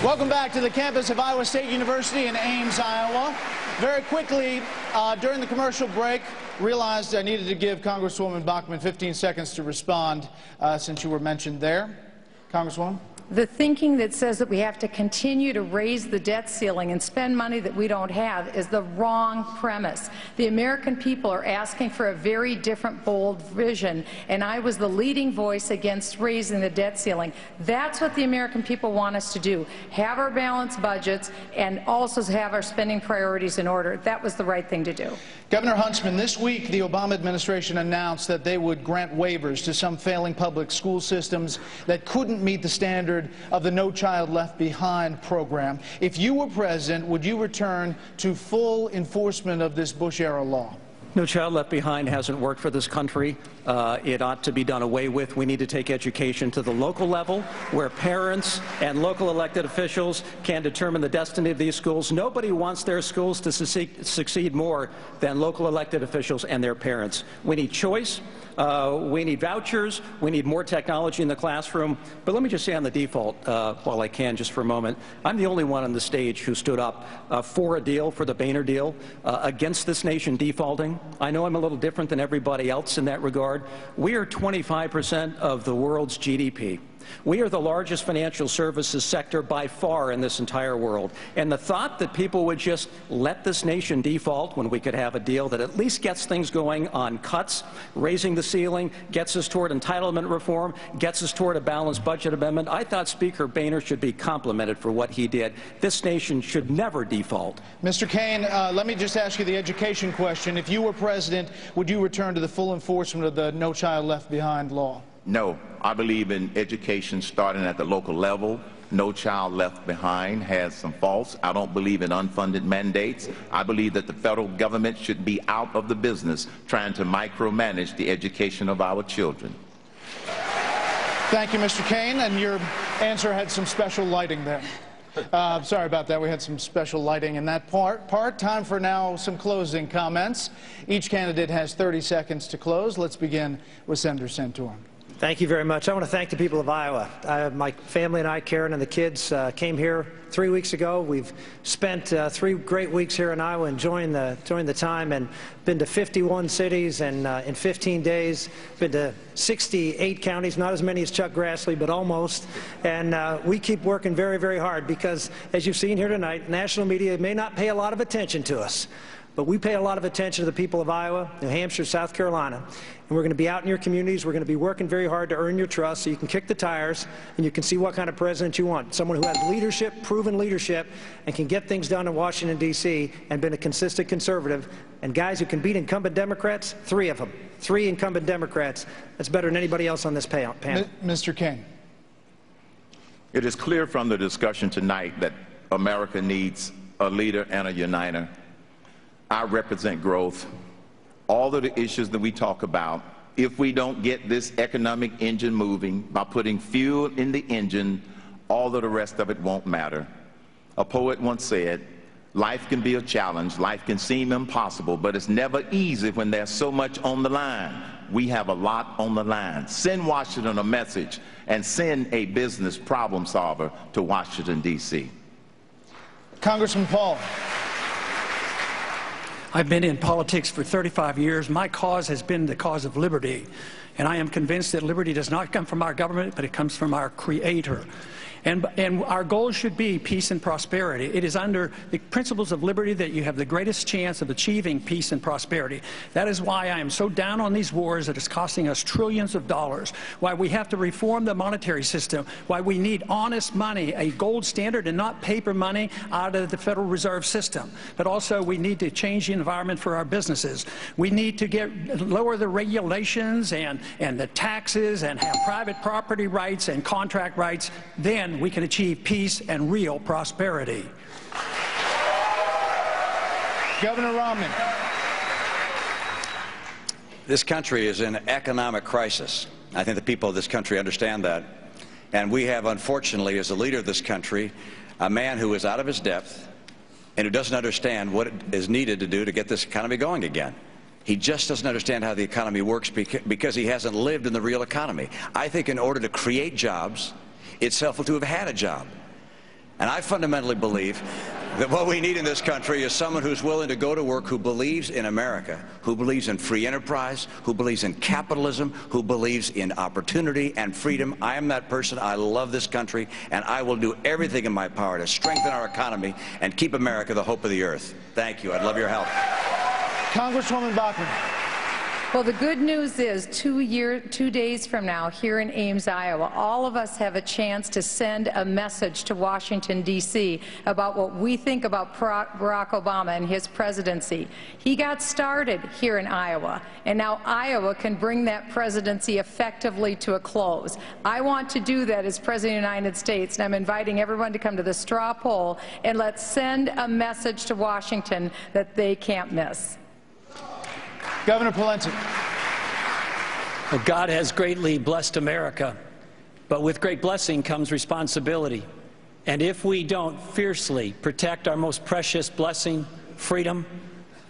Welcome back to the campus of Iowa State University in Ames, Iowa. Very quickly, during the commercial break, realized I needed to give Congresswoman Bachmann 15 seconds to respond since you were mentioned there. Congresswoman? The thinking that says that we have to continue to raise the debt ceiling and spend money that we don't have is the wrong premise. The American people are asking for a very different, bold vision, and I was the leading voice against raising the debt ceiling. That's what the American people want us to do, have our balanced budgets and also have our spending priorities in order. That was the right thing to do. Governor Huntsman, this week the Obama administration announced that they would grant waivers to some failing public school systems that couldn't meet the standard of the No Child Left Behind program. If you were president, would you return to full enforcement of this Bush-era law? No Child Left Behind hasn't worked for this country. It ought to be done away with. We need to take education to the local level where parents and local elected officials can determine the destiny of these schools. Nobody wants their schools to succeed more than local elected officials and their parents. We need choice. We need vouchers. We need more technology in the classroom. But let me just say on the default, while I can, just for a moment, I'm the only one on the stage who stood up for a deal, for the Boehner deal, against this nation defaulting. I know I'm a little different than everybody else in that regard. We are 25% of the world's GDP. We are the largest financial services sector by far in this entire world. And the thought that people would just let this nation default when we could have a deal that at least gets things going on cuts, raising the ceiling, gets us toward entitlement reform, gets us toward a balanced budget amendment, I thought Speaker Boehner should be complimented for what he did. This nation should never default. Mr. Kaine, let me just ask you the education question. If you were president, would you return to the full enforcement of the No Child Left Behind law? No. I believe in education starting at the local level. No Child Left Behind has some faults. I don't believe in unfunded mandates. I believe that the federal government should be out of the business trying to micromanage the education of our children. Thank you, Mr. Kaine, and your answer had some special lighting there. Sorry about that. We had some special lighting in that part. Time for now some closing comments. Each candidate has 30 seconds to close. Let's begin with Senator Santorum. Thank you very much. I want to thank the people of Iowa. My family and I, Karen and the kids, came here 3 weeks ago. We've spent 3 great weeks here in Iowa enjoying the time and been to 51 cities and in 15 days, been to 68 counties, not as many as Chuck Grassley, but almost. And we keep working very, very hard because, as you've seen here tonight, national media may not pay a lot of attention to us. But we pay a lot of attention to the people of Iowa, New Hampshire, South Carolina, and we're going to be out in your communities. We're going to be working very hard to earn your trust so you can kick the tires and you can see what kind of president you want. Someone who has leadership, proven leadership, and can get things done in Washington, D.C., and been a consistent conservative. And guys who can beat incumbent Democrats, 3 of them. 3 incumbent Democrats. That's better than anybody else on this panel. Mr. Kaine. It is clear from the discussion tonight that America needs a leader and a uniter. I represent growth. All of the issues that we talk about, if we don't get this economic engine moving by putting fuel in the engine, all of the rest of it won't matter. A poet once said, life can be a challenge, life can seem impossible, but it's never easy when there's so much on the line. We have a lot on the line. Send Washington a message and send a business problem solver to Washington, D.C. Congressman Paul. I've been in politics for 35 years. My cause has been the cause of liberty. And I am convinced that liberty does not come from our government, but it comes from our Creator. And our goal should be peace and prosperity. It is under the principles of liberty that you have the greatest chance of achieving peace and prosperity. That is why I am so down on these wars that is costing us trillions of dollars, why we have to reform the monetary system, why we need honest money, a gold standard and not paper money out of the Federal Reserve System. But also we need to change the environment for our businesses. We need to lower the regulations and the taxes and have private property rights and contract rights. Then we can achieve peace and real prosperity. Governor Romney. This country is in economic crisis. I think the people of this country understand that. And we have, unfortunately, as a leader of this country, a man who is out of his depth and who doesn't understand what is needed to do to get this economy going again. He just doesn't understand how the economy works because he hasn't lived in the real economy. I think in order to create jobs, it's helpful to have had a job. And I fundamentally believe that what we need in this country is someone who's willing to go to work, who believes in America, who believes in free enterprise, who believes in capitalism, who believes in opportunity and freedom. I am that person. I love this country, and I will do everything in my power to strengthen our economy and keep America the hope of the earth. Thank you. I'd love your help. Congresswoman Bachmann. Well, the good news is 2 days from now, here in Ames, Iowa, all of us have a chance to send a message to Washington, D.C. about what we think about Barack Obama and his presidency. He got started here in Iowa, and now Iowa can bring that presidency effectively to a close. I want to do that as President of the United States, and I'm inviting everyone to come to the straw poll, and let's send a message to Washington that they can't miss. Governor Pawlenty. Well, God has greatly blessed America, but with great blessing comes responsibility. And if we don't fiercely protect our most precious blessing, freedom,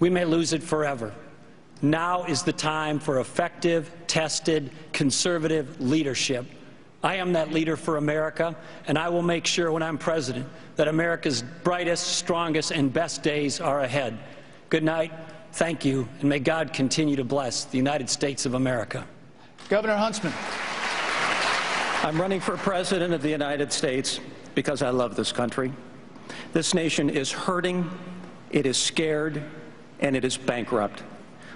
we may lose it forever. Now is the time for effective, tested, conservative leadership. I am that leader for America, and I will make sure when I'm president that America's brightest, strongest, and best days are ahead. Good night. Thank you, and may God continue to bless the United States of America. Governor Huntsman. I'm running for President of the United States because I love this country. This nation is hurting, it is scared, and it is bankrupt.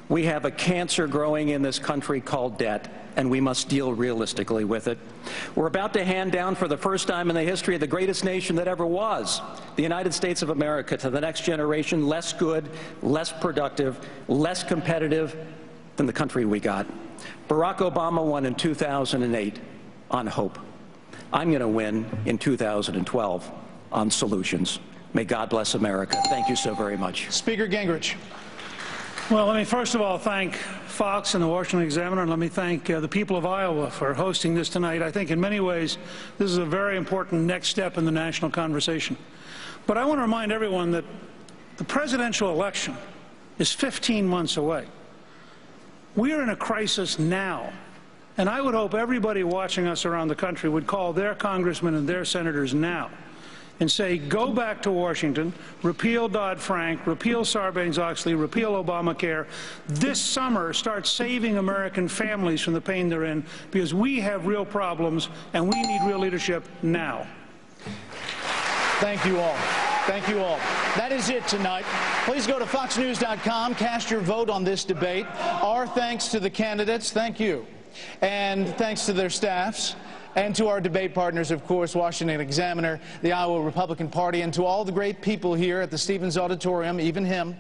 We have a cancer growing in this country called debt, and we must deal realistically with it. We're about to hand down for the first time in the history of the greatest nation that ever was, the United States of America, to the next generation, less good, less productive, less competitive than the country we got. Barack Obama won in 2008 on hope. I'm going to win in 2012 on solutions. May God bless America. Thank you so very much. Speaker Gingrich. Well, let me first of all thank Fox and the Washington Examiner, and let me thank the people of Iowa for hosting this tonight. I think in many ways this is a very important next step in the national conversation. But I want to remind everyone that the presidential election is 15 months away. We are in a crisis now, and I would hope everybody watching us around the country would call their congressmen and their senators now and say, go back to Washington, repeal Dodd-Frank, repeal Sarbanes-Oxley, repeal Obamacare. This summer, start saving American families from the pain they're in, because we have real problems and we need real leadership now. Thank you all. Thank you all. That is it tonight. Please go to foxnews.com, cast your vote on this debate. Our thanks to the candidates. Thank you. And thanks to their staffs. And to our debate partners, of course, Washington Examiner, the Iowa Republican Party, and to all the great people here at the Stevens Auditorium, even him,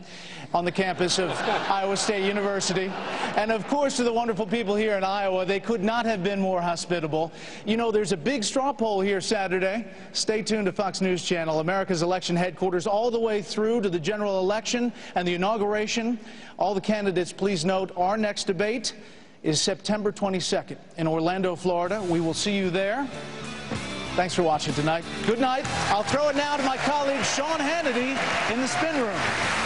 on the campus of Iowa State University. And, of course, to the wonderful people here in Iowa. They could not have been more hospitable. You know, there's a big straw poll here Saturday. Stay tuned to Fox News Channel, America's election headquarters, all the way through to the general election and the inauguration. All the candidates, please note, our next debate is September 22nd in Orlando, Florida. We will see you there. Thanks for watching tonight. Good night. I'll throw it now to my colleague Sean Hannity in the spin room.